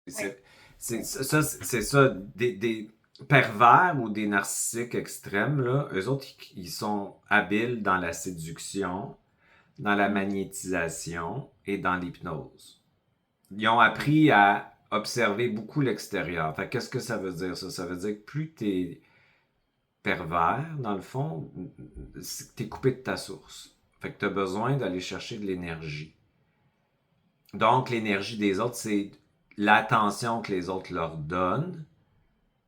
Oui. C'est ça, des pervers ou des narcissiques extrêmes, là, eux autres, ils sont habiles dans la séduction, dans la Mm. magnétisation et dans l'hypnose. Ils ont appris à observer beaucoup l'extérieur. Fait qu'est-ce que ça veut dire, ça? Ça veut dire que plus t'es pervers, dans le fond, t'es coupé de ta source. Fait que t'as besoin d'aller chercher de l'énergie. Donc, l'énergie des autres, c'est l'attention que les autres leur donnent.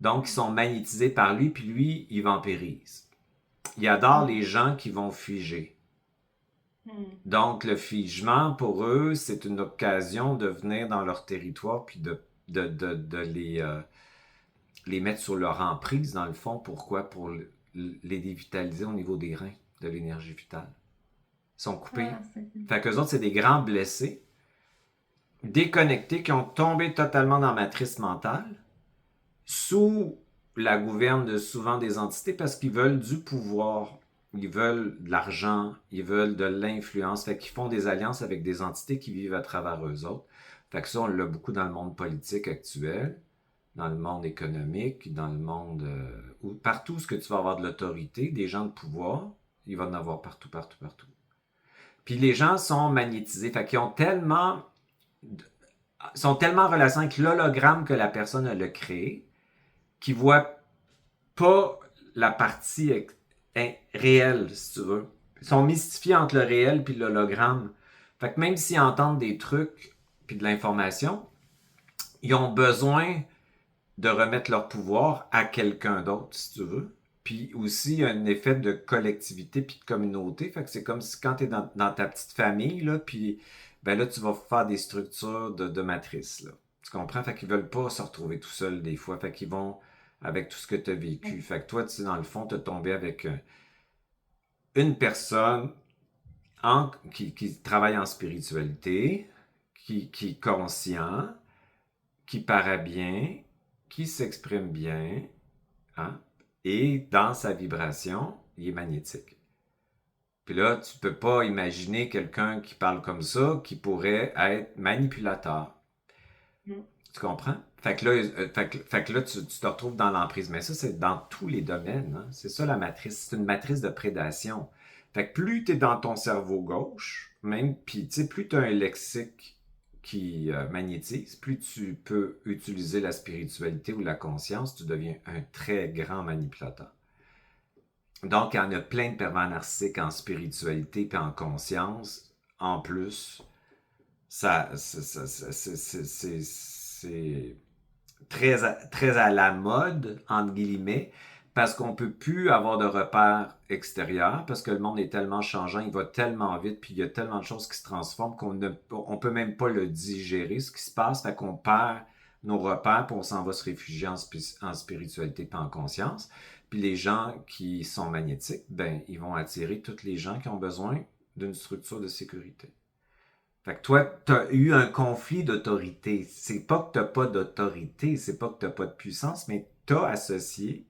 Donc, ils sont magnétisés par lui, puis lui, il vampirise. Il adore Mm. les gens qui vont figer. Mm. Donc, le figement, pour eux, c'est une occasion de venir dans leur territoire, puis de les mettre sur leur emprise, dans le fond. Pourquoi? Pour les dévitaliser au niveau des reins, de l'énergie vitale. Ils sont Ah, coupés. c'est... Fait qu'eux autres, c'est des grands blessés, déconnectés, qui ont tombé totalement dans la matrice mentale, sous la gouverne de souvent des entités parce qu'ils veulent du pouvoir, ils veulent de l'argent, ils veulent de l'influence. Fait qu'ils font des alliances avec des entités qui vivent à travers eux autres. Fait que ça, on l'a beaucoup dans le monde politique actuel, dans le monde économique, dans le monde... où partout ce que tu vas avoir de l'autorité, des gens de pouvoir, il va en avoir partout, partout, partout. Puis les gens sont magnétisés. Fait qu'ils ont tellement... sont tellement en relation avec l'hologramme que la personne a le créé, qu'ils voient pas la partie réelle, si tu veux. Ils sont mystifiés entre le réel puis l'hologramme. Fait que même s'ils entendent des trucs puis de l'information, ils ont besoin de remettre leur pouvoir à quelqu'un d'autre, si tu veux. Puis aussi, il y a un effet de collectivité puis de communauté. Fait que c'est comme si quand tu es dans ta petite famille, là, puis ben là, tu vas faire des structures de matrice, là. Tu comprends? Fait qu'ils veulent pas se retrouver tout seuls des fois. Fait qu'ils vont avec tout ce que tu as vécu. Fait que toi, tu sais, dans le fond, tu es tombé avec une personne qui travaille en spiritualité, qui est conscient, qui paraît bien, qui s'exprime bien, hein? Et dans sa vibration, il est magnétique. Puis là, tu peux pas imaginer quelqu'un qui parle comme ça qui pourrait être manipulateur. Mm. Tu comprends? Fait que là, fait que là tu te retrouves dans l'emprise. Mais ça, c'est dans tous les domaines, hein. C'est ça la matrice. C'est une matrice de prédation. Fait que plus tu es dans ton cerveau gauche, même, puis tu sais, plus tu as un lexique qui magnétise, plus tu peux utiliser la spiritualité ou la conscience, tu deviens un très grand manipulateur. Donc, il y en a plein de pervers narcissiques en spiritualité et en conscience. En plus, ça, c'est très à la mode, entre guillemets, parce qu'on peut plus avoir de repères extérieurs, parce que le monde est tellement changeant, il va tellement vite, puis il y a tellement de choses qui se transforment qu'on ne on peut même pas le digérer, ce qui se passe, fait qu'on perd nos repères, puis on s'en va se réfugier en spiritualité puis en conscience. Puis les gens qui sont magnétiques, ben, ils vont attirer toutes les gens qui ont besoin d'une structure de sécurité. Fait que toi, tu as eu un conflit d'autorité. C'est pas que tu pas d'autorité, c'est pas que tu pas de puissance, mais tu as associé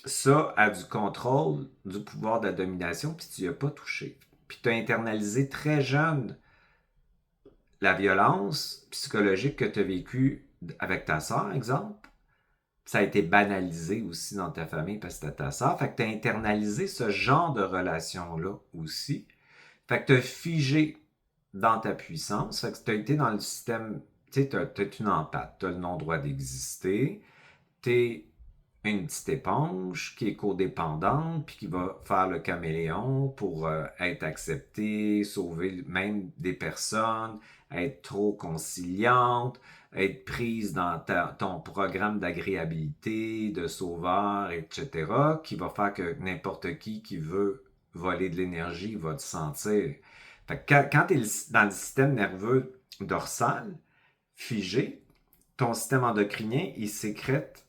ça à du contrôle, du pouvoir de la domination, puis tu n'y as pas touché. Puis tu as internalisé très jeune la violence psychologique que tu as vécue avec ta sœur, exemple. Ça a été banalisé aussi dans ta famille parce que c'était ta sœur. Fait que tu as internalisé ce genre de relation-là aussi. Fait que tu as figé dans ta puissance. Fait que tu as été dans le système, tu sais, tu as une empathe, tu as le non-droit d'exister, tu es une petite éponge qui est codépendante, puis qui va faire le caméléon pour être acceptée, sauver même des personnes, être trop conciliante, être prise dans ton programme d'agréabilité, de sauveur, etc., qui va faire que n'importe qui veut voler de l'énergie va te sentir. Fait que quand tu es dans le système nerveux dorsal, figé, ton système endocrinien, il sécrète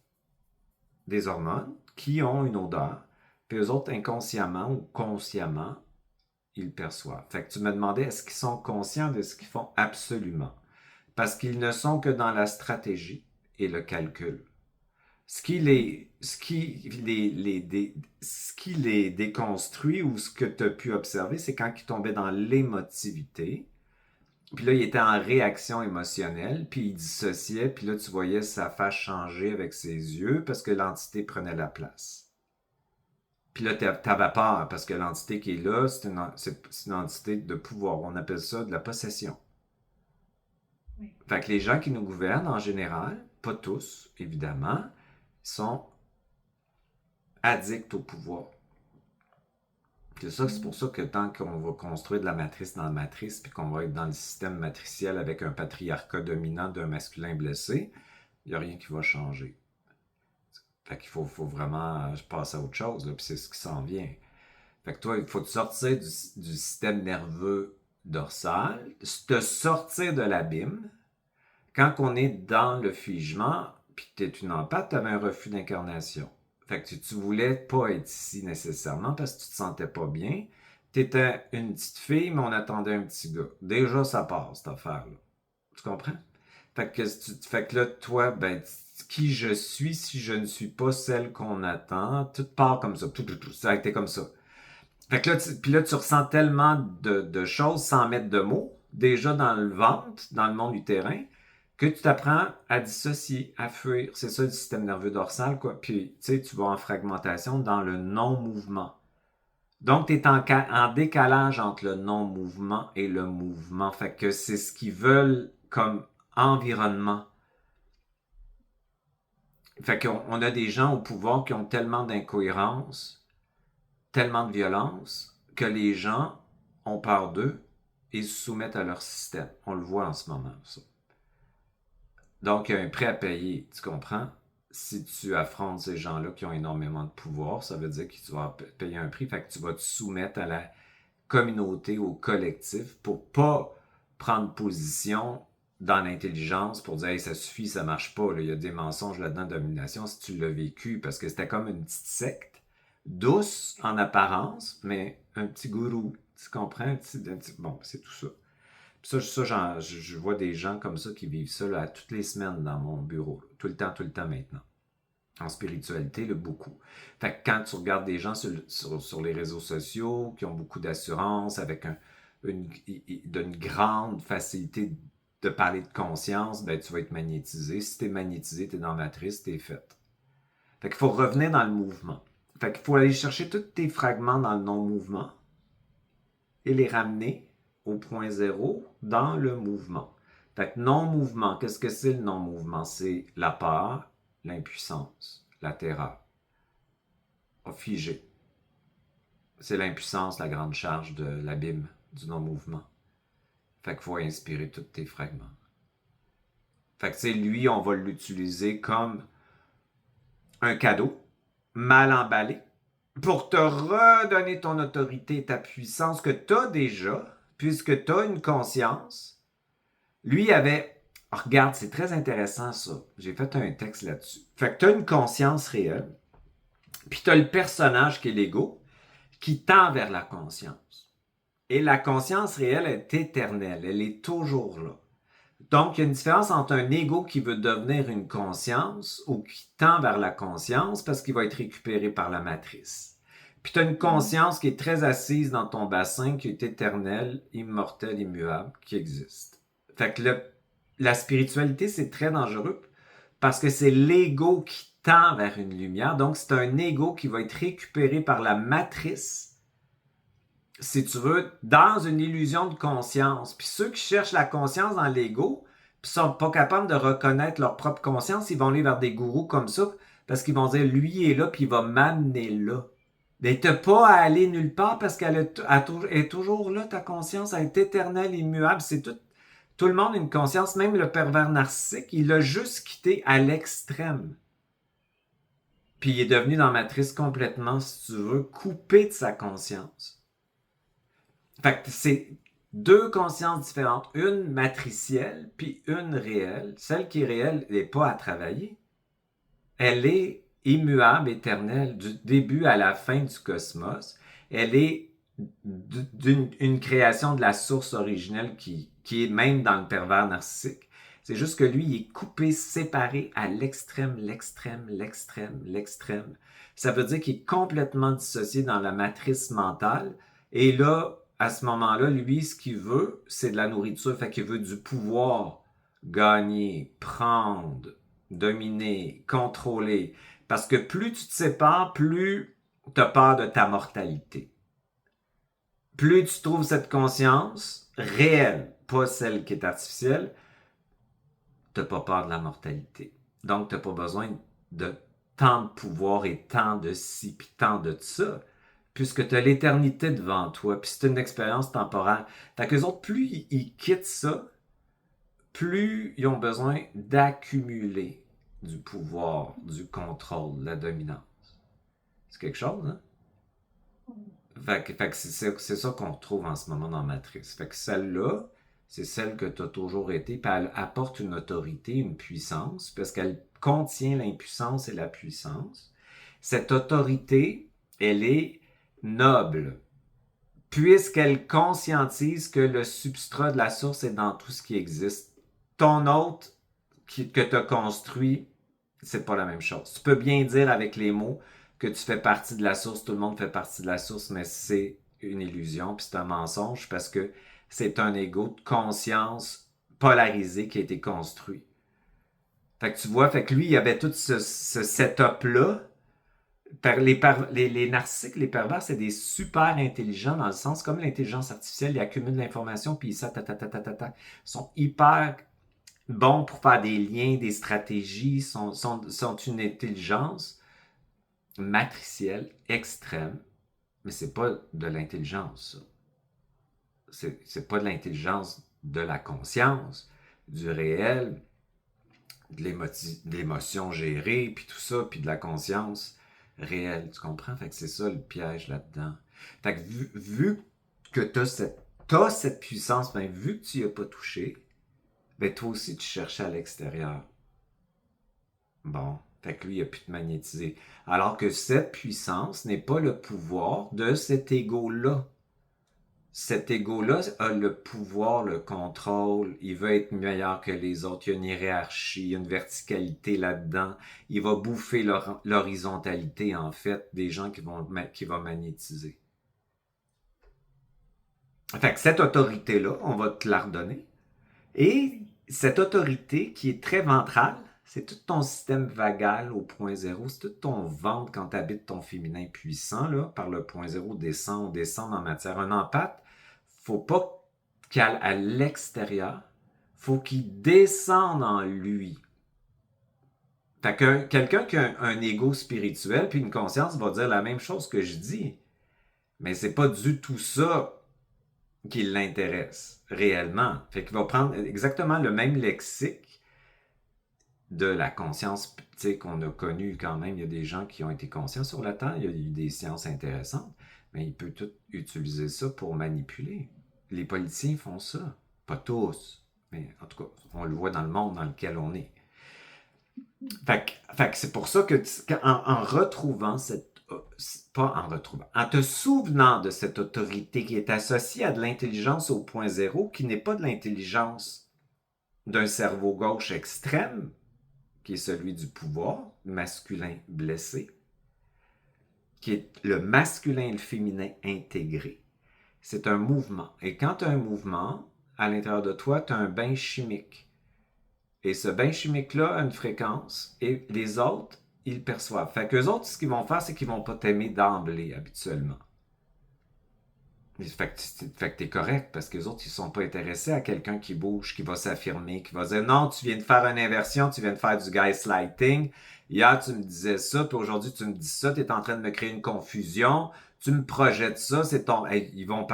des hormones qui ont une odeur, puis eux autres, inconsciemment ou consciemment, ils le perçoivent. Fait que tu me demandais, est-ce qu'ils sont conscients de ce qu'ils font? Absolument. Parce qu'ils ne sont que dans la stratégie et le calcul. Ce qui les déconstruit ou ce que tu as pu observer, c'est quand ils tombaient dans l'émotivité, Puis là, il était en réaction émotionnelle, puis il dissociait, puis là, tu voyais sa face changer avec ses yeux parce que l'entité prenait la place. Puis là, t'avais peur parce que l'entité qui est là, c'est une entité de pouvoir. On appelle ça de la possession. Oui. Fait que les gens qui nous gouvernent, en général, pas tous, évidemment, sont addicts au pouvoir. C'est pour ça que tant qu'on va construire de la matrice dans la matrice, puis qu'on va être dans le système matriciel avec un patriarcat dominant d'un masculin blessé, il n'y a rien qui va changer. Fait qu'il faut vraiment passer à autre chose, là, puis c'est ce qui s'en vient. Fait que toi, il faut te sortir du système nerveux dorsal, te sortir de l'abîme. Quand on est dans le figement, puis que tu es une empathe, tu avais un refus d'incarnation. Fait que tu voulais pas être ici nécessairement parce que tu te sentais pas bien. Tu étais une petite fille, mais on attendait un petit gars. Déjà, ça part, cette affaire-là. Tu comprends? Fait que là, toi, ben, qui je suis si je ne suis pas celle qu'on attend? Tout part comme ça. Tout, ça a été comme ça. Fait que là, puis là, tu ressens tellement de choses sans mettre de mots, déjà dans le ventre, dans le monde utérin, que tu t'apprends à dissocier, à fuir. C'est ça le système nerveux dorsal, quoi. Puis, tu sais, tu vas en fragmentation dans le non-mouvement. Donc, tu es en décalage entre le non-mouvement et le mouvement. Fait que c'est ce qu'ils veulent comme environnement. Fait qu'on a des gens au pouvoir qui ont tellement d'incohérence, tellement de violence, que les gens ont peur d'eux et se soumettent à leur système. On le voit en ce moment, ça. Donc, il y a un prix à payer, tu comprends? Si tu affrontes ces gens-là qui ont énormément de pouvoir, ça veut dire que tu vas payer un prix, fait que tu vas te soumettre à la communauté, au collectif, pour pas prendre position dans l'intelligence pour dire hey, ça suffit, ça marche pas, là. Il y a des mensonges là-dedans, domination, si tu l'as vécu, parce que c'était comme une petite secte, douce en apparence, mais un petit gourou, tu comprends? Bon, c'est tout ça. Je vois des gens comme ça qui vivent ça là, toutes les semaines dans mon bureau, là. Tout le temps maintenant. En spiritualité, là, beaucoup. Fait que quand tu regardes des gens sur les réseaux sociaux qui ont beaucoup d'assurance, avec d'une grande facilité de parler de conscience, ben tu vas être magnétisé. Si t'es magnétisé, t'es dans la matrice, t'es fait. Fait qu'il faut revenir dans le mouvement. Fait qu'il faut aller chercher tous tes fragments dans le non-mouvement et les ramener au point zéro dans le mouvement. Fait que non-mouvement, qu'est-ce que c'est le non-mouvement? C'est la peur, l'impuissance, la terreur. Figé. C'est l'impuissance, la grande charge de l'abîme du non-mouvement. Fait qu'il faut inspirer tous tes fragments. Fait que, tu sais, lui, on va l'utiliser comme un cadeau, mal emballé, pour te redonner ton autorité, ta puissance que tu as déjà, puisque tu as une conscience. Lui avait... Oh, regarde, c'est très intéressant ça. J'ai fait un texte là-dessus. Fait que tu as une conscience réelle, puis tu as le personnage qui est l'ego, qui tend vers la conscience. Et la conscience réelle est éternelle, elle est toujours là. Donc, il y a une différence entre un ego qui veut devenir une conscience ou qui tend vers la conscience parce qu'il va être récupéré par la matrice. Puis tu as une conscience qui est très assise dans ton bassin, qui est éternelle, immortelle, immuable, qui existe. Fait que la spiritualité, c'est très dangereux parce que c'est l'ego qui tend vers une lumière. Donc, c'est un ego qui va être récupéré par la matrice, si tu veux, dans une illusion de conscience. Puis ceux qui cherchent la conscience dans l'ego, puis sont pas capables de reconnaître leur propre conscience, ils vont aller vers des gourous comme ça, parce qu'ils vont dire, lui est là, puis il va m'amener là. Mais t'as pas à aller nulle part parce qu'elle est toujours là, ta conscience, elle est éternelle, immuable. C'est tout le monde a une conscience, même le pervers narcissique, il l'a juste quitté à l'extrême. Puis il est devenu dans la matrice complètement, si tu veux, coupé de sa conscience. Fait que c'est deux consciences différentes, une matricielle puis une réelle. Celle qui est réelle n'est pas à travailler. Elle est immuable, éternelle, du début à la fin du cosmos. Elle est une création de la source originelle qui est même dans le pervers narcissique. C'est juste que lui, il est coupé, séparé à l'extrême, l'extrême, l'extrême, l'extrême. Ça veut dire qu'il est complètement dissocié dans la matrice mentale. Et là, à ce moment-là, lui, ce qu'il veut, c'est de la nourriture. Fait qu'il veut du pouvoir, gagner, prendre, dominer, contrôler. Parce que plus tu te sépares, plus tu as peur de ta mortalité. Plus tu trouves cette conscience réelle, pas celle qui est artificielle, tu n'as pas peur de la mortalité. Donc, tu n'as pas besoin de tant de pouvoir et tant de ci, puis tant de ça, puisque tu as l'éternité devant toi, puis c'est une expérience temporaire. Fait qu'eux autres, plus ils quittent ça, plus ils ont besoin d'accumuler du pouvoir, du contrôle, de la dominance. C'est quelque chose, hein? Fait que c'est ça qu'on retrouve en ce moment dans Matrice. Fait que celle-là, c'est celle que tu as toujours été, puis elle apporte une autorité, une puissance, parce qu'elle contient l'impuissance et la puissance. Cette autorité, elle est noble, puisqu'elle conscientise que le substrat de la source est dans tout ce qui existe. Ton hôte que tu as construit, c'est pas la même chose. Tu peux bien dire avec les mots que tu fais partie de la source, tout le monde fait partie de la source, mais c'est une illusion, puis c'est un mensonge parce que c'est un ego de conscience polarisé qui a été construit. Fait que tu vois, fait que lui, il avait tout ce setup-là. Les narcissiques, les pervers, c'est des super intelligents dans le sens, comme l'intelligence artificielle, ils accumulent de l'information, puis ça, ils sont hyper bons pour faire des liens, des stratégies, sont une intelligence matricielle extrême, mais c'est pas de l'intelligence, ça. C'est pas de l'intelligence de la conscience, du réel, de l'émotion gérée, puis tout ça, puis de la conscience réelle, tu comprends? Fait que c'est ça le piège là-dedans. Fait que vu que t'as cette puissance, ben, vu que tu n'y as pas touché, ben toi aussi tu cherches à l'extérieur. Bon, fait que lui, il a pu te magnétiser. Alors que cette puissance n'est pas le pouvoir de cet ego-là. Cet ego-là a le pouvoir, le contrôle, il veut être meilleur que les autres, il y a une hiérarchie, il y a une verticalité là-dedans, il va bouffer l'horizontalité, en fait, des gens qui vont magnétiser. Fait que cette autorité-là, on va te la redonner. Et cette autorité qui est très ventrale, c'est tout ton système vagal au point zéro, c'est tout ton ventre quand tu habites ton féminin puissant, là, par le point zéro, on descend en matière. Un empathe, faut pas qu'il aille à l'extérieur, faut qu'il descende en lui. Fait que quelqu'un qui a un ego spirituel puis une conscience va dire la même chose que je dis. Mais c'est pas du tout ça qui l'intéresse réellement. Fait qu'il va prendre exactement le même lexique de la conscience qu'on a connu quand même. Il y a des gens qui ont été conscients sur la Terre, il y a eu des sciences intéressantes, mais il peut tout utiliser ça pour manipuler. Les politiciens font ça. Pas tous, mais en tout cas, on le voit dans le monde dans lequel on est. Fait que c'est pour ça que en retrouvant en te souvenant de cette autorité qui est associée à de l'intelligence au point zéro, qui n'est pas de l'intelligence d'un cerveau gauche extrême, qui est celui du pouvoir, masculin blessé, qui est le masculin et le féminin intégré. C'est un mouvement. Et quand tu as un mouvement, à l'intérieur de toi, tu as un bain chimique. Et ce bain chimique-là a une fréquence et les autres, ils le perçoivent. Fait qu'eux autres, ce qu'ils vont faire, c'est qu'ils vont pas t'aimer d'emblée, habituellement. Fait que t'es correct, parce que les autres, ils sont pas intéressés à quelqu'un qui bouge, qui va s'affirmer, qui va dire non, tu viens de faire une inversion, tu viens de faire du gaslighting. Hier, tu me disais ça, puis aujourd'hui, tu me dis ça, tu es en train de me créer une confusion, tu me projettes ça, c'est ton. Hey, ils vont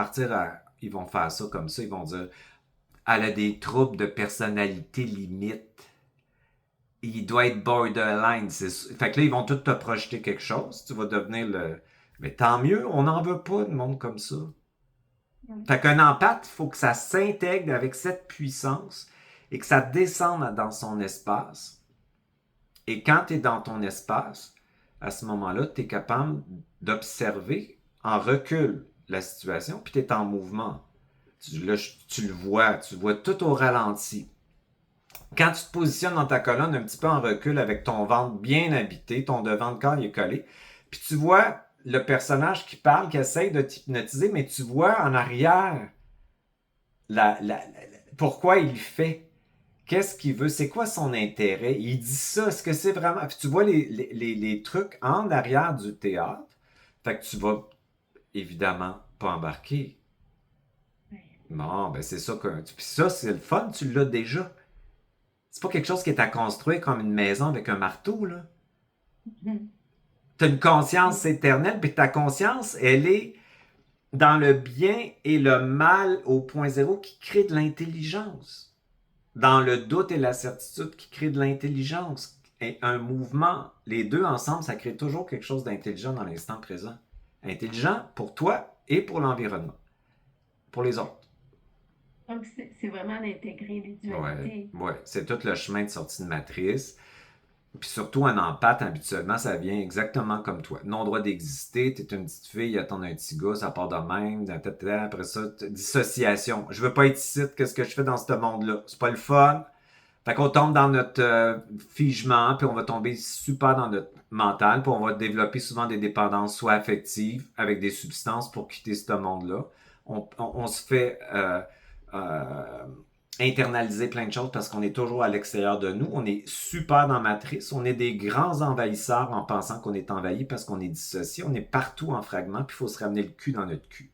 ils vont faire ça comme ça, ils vont dire elle a des troubles de personnalité limite. Il doit être borderline. Fait que là, ils vont tous te projeter quelque chose. Tu vas devenir le. Mais tant mieux, on n'en veut pas de monde comme ça. Fait qu'un empathe, il faut que ça s'intègre avec cette puissance et que ça descende dans son espace. Et quand tu es dans ton espace, à ce moment-là, tu es capable d'observer en recul la situation, puis tu es en mouvement. Là, tu le vois, tu vois tout au ralenti. Quand tu te positionnes dans ta colonne un petit peu en recul avec ton ventre bien habité, ton devant de corps il est collé, puis tu vois le personnage qui parle, qui essaye de t'hypnotiser, mais tu vois en arrière pourquoi il fait. Qu'est-ce qu'il veut? C'est quoi son intérêt? Il dit ça. Est-ce que c'est vraiment. Puis tu vois les trucs en arrière du théâtre. Fait que tu vas évidemment pas embarquer. Ouais. Bon, ben c'est ça que. Puis ça, c'est le fun, tu l'as déjà. C'est pas quelque chose qui est à construire comme une maison avec un marteau, là. Mhm. T'as une conscience éternelle, puis ta conscience, elle est dans le bien et le mal au point zéro qui crée de l'intelligence. Dans le doute et la certitude qui crée de l'intelligence. Et un mouvement, les deux ensemble, ça crée toujours quelque chose d'intelligent dans l'instant présent. Intelligent pour toi et pour l'environnement, pour les autres. Donc, c'est vraiment d'intégrer les Ouais, dualités. ouais, c'est tout le chemin de sortie de matrice. Puis surtout, un empathe, habituellement, ça vient exactement comme toi. Non-droit d'exister, t'es une petite fille, attends un petit gars, ça part de même, après ça, dissociation. Je veux pas être ici, qu'est-ce que je fais dans ce monde-là? C'est pas le fun. Fait qu'on tombe dans notre figement, puis on va tomber super dans notre mental, puis on va développer souvent des dépendances, soit affectives, avec des substances pour quitter ce monde-là. On se fait euh, internaliser plein de choses parce qu'on est toujours à l'extérieur de nous. On est super dans matrice. On est des grands envahisseurs en pensant qu'on est envahi parce qu'on est dissocié. On est partout en fragments, puis il faut se ramener le cul dans notre cul.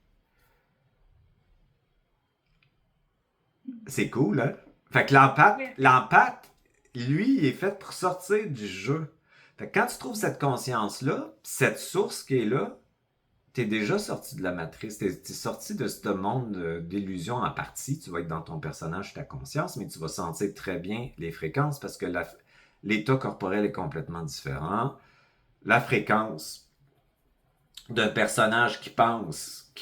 C'est cool, hein? Fait que Oui. l'empathe, lui, il est fait pour sortir du jeu. Fait que quand tu trouves cette conscience-là, cette source qui est là, t'es déjà sorti de la matrice, t'es sorti de ce monde d'illusion en partie. Tu vas être dans ton personnage, ta conscience, mais tu vas sentir très bien les fréquences parce que l'état corporel est complètement différent. La fréquence d'un personnage qui pense,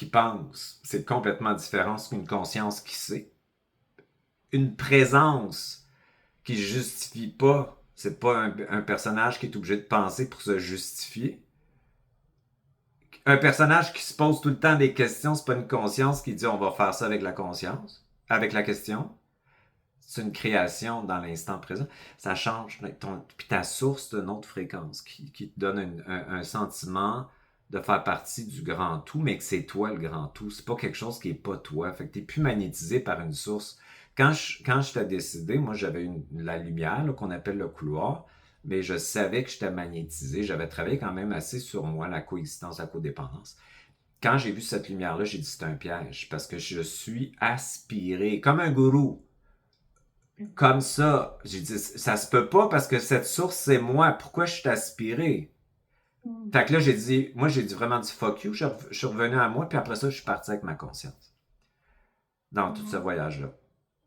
c'est complètement différent qu'une conscience qui sait. Une présence qui justifie pas. C'est pas un personnage qui est obligé de penser pour se justifier. Un personnage qui se pose tout le temps des questions, c'est pas une conscience qui dit on va faire ça avec la conscience, avec la question. C'est une création dans l'instant présent. Ça change. Puis ta source d'une autre fréquence qui te donne un sentiment de faire partie du grand tout, mais que c'est toi le grand tout. C'est pas quelque chose qui est pas toi. Fait que t'es plus magnétisé par une source. Quand je t'ai décidé, moi j'avais la lumière qu'on appelle le couloir, mais je savais que j'étais magnétisé. J'avais travaillé quand même assez sur moi, la coexistence, la codépendance. Quand j'ai vu cette lumière-là, j'ai dit c'est un piège parce que je suis aspiré comme un gourou comme ça. J'ai dit, ça se peut pas parce que cette source, c'est moi. Pourquoi je suis aspiré? Mhm. Fait que là, j'ai dit vraiment du fuck you. Je suis revenu à moi, puis après ça, je suis parti avec ma conscience dans tout ce Mhm. voyage-là.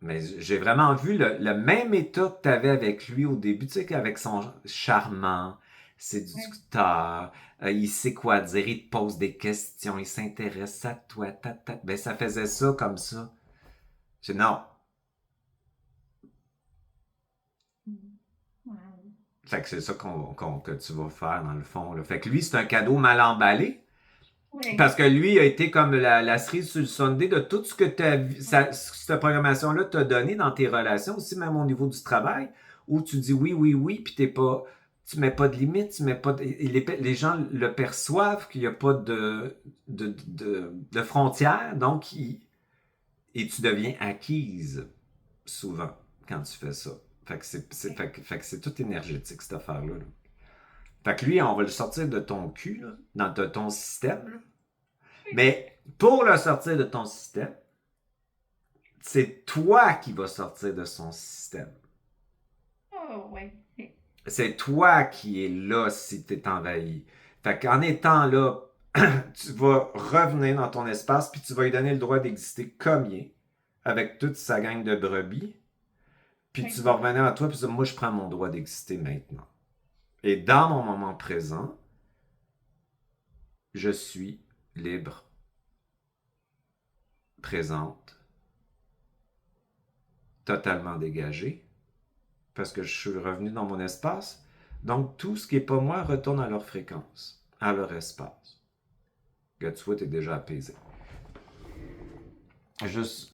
Mais j'ai vraiment vu le même état que tu avais avec lui au début, tu sais, qu'avec son charmant, Ouais. séducteur, il sait quoi dire, il te pose des questions, il s'intéresse à toi, ben ça faisait ça comme ça. J'ai dit non. Mhm. Wow. Fait que c'est ça que tu vas faire dans le fond, là. Fait que lui, c'est un cadeau mal emballé. Oui. Parce que lui a été comme la cerise sur le sundae de tout ce que cette programmation-là t'a donné dans tes relations, aussi même au niveau du travail, où tu dis oui, oui, oui, puis tu mets pas de limite, tu mets pas les gens le perçoivent qu'il n'y a pas de frontières, donc et tu deviens acquise souvent quand tu fais ça. Fait que Oui. fait que c'est tout énergétique, cette affaire-là, là. Fait que lui, on va le sortir de ton cul, là, de ton système, là. Mais pour le sortir de ton système, c'est toi qui vas sortir de son système. Oh, oui. Oui. C'est toi qui es là si tu es envahi. Fait qu'en étant là, tu vas revenir dans ton espace puis tu vas lui donner le droit d'exister comme il est, avec toute sa gang de brebis. Puis tu Oui. vas revenir à toi puis dire, moi je prends mon droit d'exister maintenant. Et dans mon moment présent, je suis libre, présente, totalement dégagée, parce que je suis revenu dans mon espace. Donc, tout ce qui n'est pas moi retourne à leur fréquence, à leur espace. Que tu vois, tu es déjà apaisé. Juste